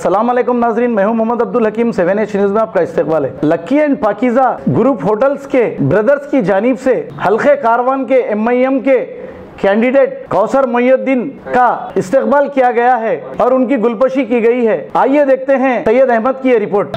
अस्सलाम वालेकुम नाजरीन, मैं हूं मोहम्मद अब्दुल हकीम। 7H न्यूज में आपका इस्तकबाल है। लक्की एंड पाकिजा ग्रुप होटल्स के ब्रदर्स की जानिब से हल्के कारवान के MIM के कैंडिडेट कौसर मोइनुद्दीन का इस्तकबाल किया गया है और उनकी गुलपशी की गई है। आइए देखते हैं सैयद अहमद की ये रिपोर्ट।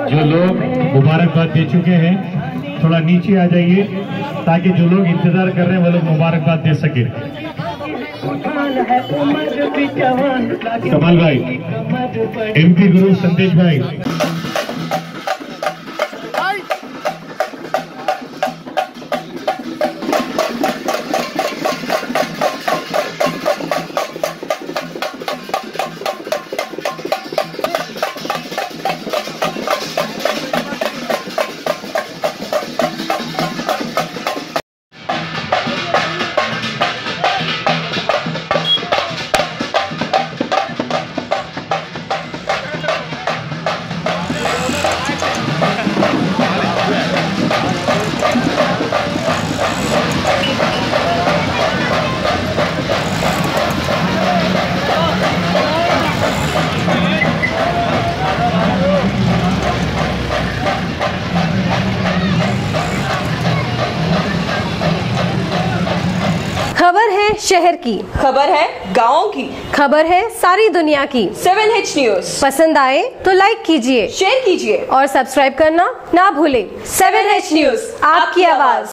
जो लोग मुबारकबाद दे चुके हैं थोड़ा नीचे आ जाइए ताकि जो लोग इंतजार कर रहे हैं वो लोग मुबारकबाद दे सके। कमाल भाई, MP गुरु संदेश भाई, खबर है शहर की, खबर है गाँव की, खबर है सारी दुनिया की। 7H न्यूज पसंद आए तो लाइक कीजिए, शेयर कीजिए और सब्सक्राइब करना ना भूलें। 7H न्यूज, आपकी आवाज।